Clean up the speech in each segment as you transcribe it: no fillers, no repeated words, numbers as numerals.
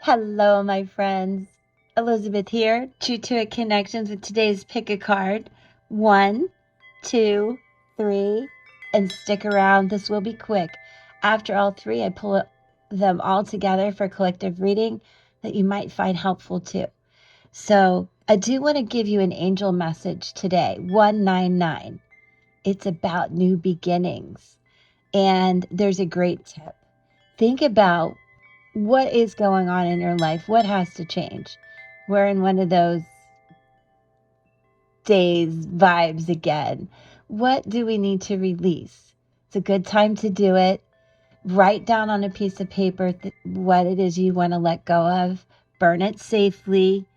Hello, my friends. Elizabeth here, Tru2itt Connections with today's pick a card. 1, 2, 3, and stick around. This will be quick. After all three, I pull them all together for collective reading that you might find helpful too. So I do want to give you an angel message today, 199. It's about new beginnings. And there's a great tip. Think about what is going on in your life? What has to change? We're in one of those days vibes again. What do we need to release? It's a good time to do it. Write down on a piece of paper what it is you want to let go of. Burn it safely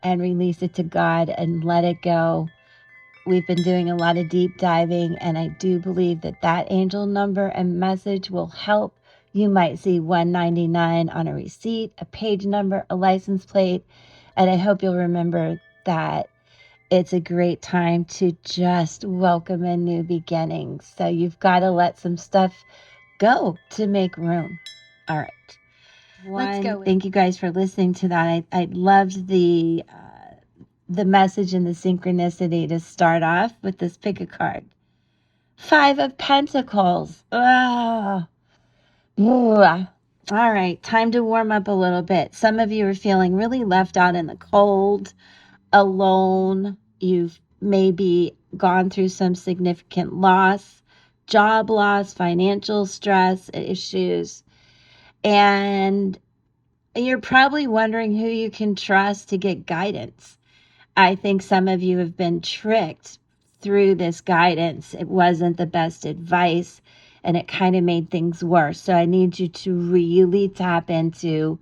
and release it to God and let it go. We've been doing a lot of deep diving, and I do believe that that angel number and message will help. You might see 199 on a receipt, a page number, a license plate, and I hope you'll remember that it's a great time to just welcome in new beginnings. So you've got to let some stuff go to make room. All right. Let's go. Thank you guys for listening to that. I loved the message and the synchronicity to start off with this pick a card. 5 of Pentacles. All right, time to warm up a little bit. Some of you are feeling really left out in the cold, alone. You've maybe gone through some significant loss, job loss, financial stress issues, and you're probably wondering who you can trust to get guidance. I think some of you have been tricked through this guidance. It wasn't the best advice, and it kind of made things worse. So I need you to really tap into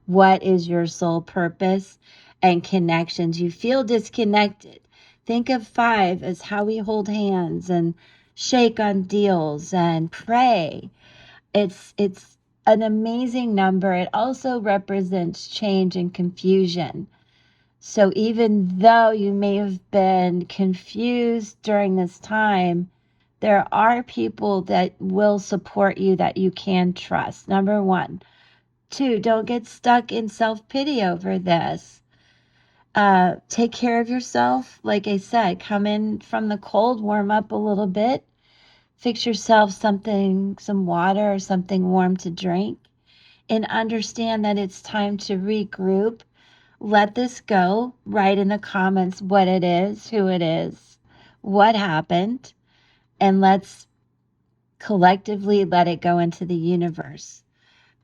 what is your soul purpose and connections. You feel disconnected. Think of 5 as how we hold hands and shake on deals and pray. It's an amazing number. It also represents change and confusion. So even though you may have been confused during this time, there are people that will support you that you can trust. Number 1. 2, don't get stuck in self-pity over this. Take care of yourself. Like I said, come in from the cold, warm up a little bit. Fix yourself something, some water or something warm to drink. And understand that it's time to regroup. Let this go. Write in the comments what it is, who it is, what happened, and let's collectively let it go into the universe.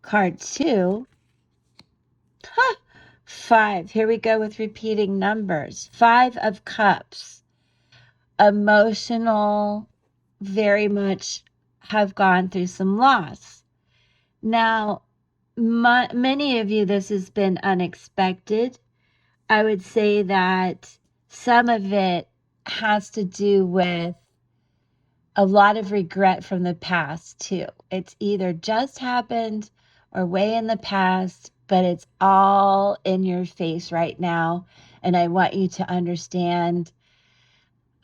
Card 2. 5. Here we go with repeating numbers. 5 of Cups. Emotional, very much have gone through some loss. Now, many of you, this has been unexpected. I would say that some of it has to do with a lot of regret from the past too. It's either just happened or way in the past, but it's all in your face right now. And I want you to understand,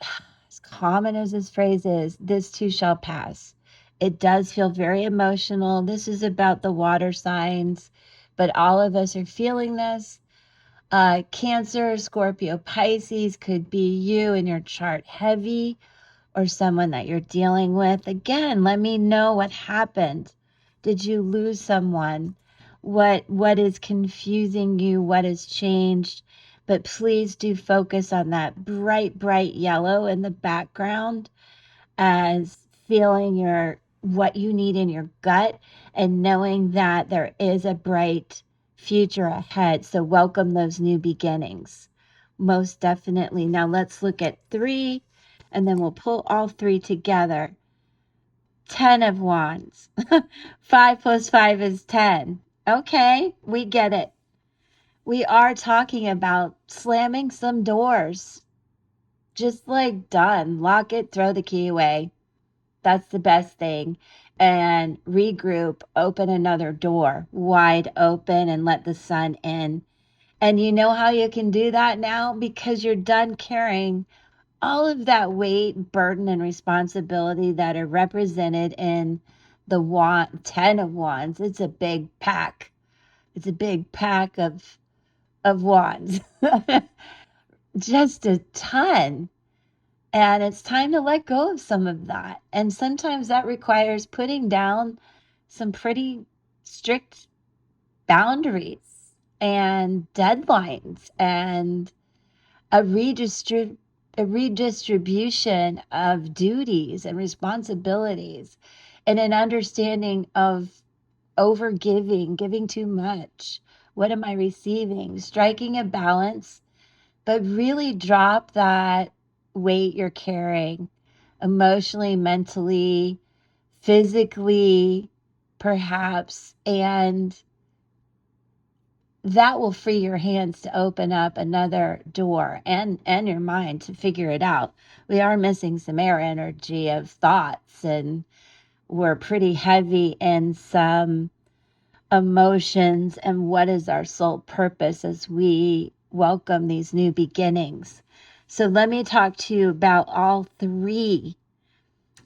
as common as this phrase is, this too shall pass. It does feel very emotional. This is about the water signs, but all of us are feeling this. Cancer, Scorpio, Pisces could be you in your chart heavy, or someone that you're dealing with. Again, let me know what happened. Did you lose someone? What is confusing you? What has changed? But please do focus on that bright yellow in the background as feeling what you need in your gut and knowing that there is a bright future ahead. So welcome those new beginnings. Most definitely. Now let's look at 3, and then we'll pull all 3 together. 10 of Wands. 5 plus 5 is 10. Okay, we get it. We are talking about slamming some doors. Just like done. Lock it, throw the key away. That's the best thing. And regroup, open another door wide open and let the sun in. And you know how you can do that now? Because you're done carrying all of that weight, burden, and responsibility that are represented in the 10 of Wands. It's a big pack It's a big pack of wands. Just a ton. And it's time to let go of some of that. And sometimes that requires putting down some pretty strict boundaries and deadlines and a redistribution of duties and responsibilities, and an understanding of overgiving, giving too much. What am I receiving? Striking a balance, but really drop that weight you're carrying emotionally, mentally, physically, perhaps, and that will free your hands to open up another door and your mind to figure it out. We are missing some air energy of thoughts, and we're pretty heavy in some emotions and what is our sole purpose as we welcome these new beginnings. So let me talk to you about all three.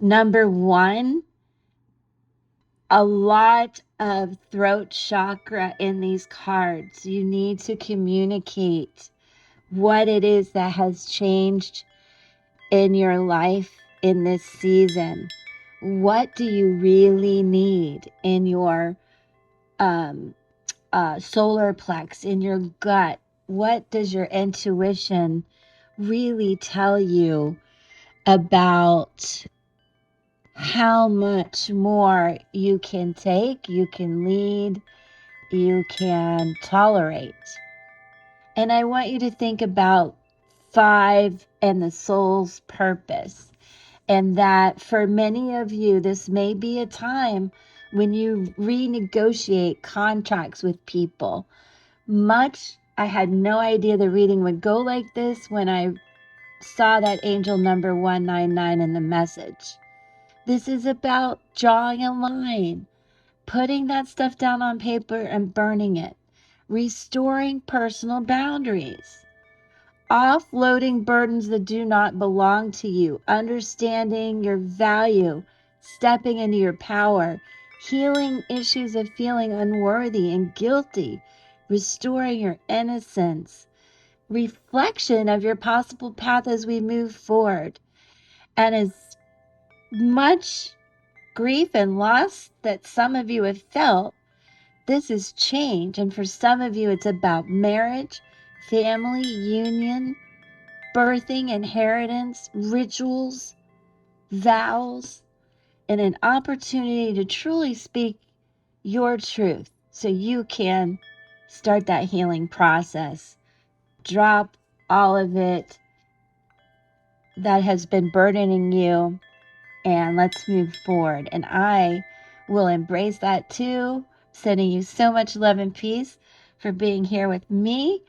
Number one, a lot of throat chakra in these cards. You need to communicate what it is that has changed in your life in this season. What do you really need in your solar plex, in your gut? What does your intuition really tell you about how much more you can take, you can lead, you can tolerate? And I want you to think about 5 and the soul's purpose. And that for many of you, this may be a time when you renegotiate contracts with people. I had no idea the reading would go like this when I saw that angel number 199 in the message. This is about drawing a line, putting that stuff down on paper and burning it, restoring personal boundaries, offloading burdens that do not belong to you, understanding your value, stepping into your power, healing issues of feeling unworthy and guilty, restoring your innocence, reflection of your possible path as we move forward. And as much grief and loss that some of you have felt, this is change. And for some of you, it's about marriage, family, union, birthing, inheritance, rituals, vows, and an opportunity to truly speak your truth so you can start that healing process. Drop all of it that has been burdening you, and let's move forward. And I will embrace that too. Sending you so much love and peace for being here with me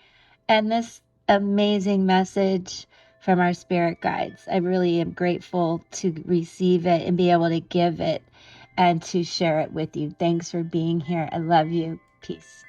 and this amazing message from our spirit guides. I really am grateful to receive it and be able to give it and to share it with you. Thanks for being here. I love you. Peace.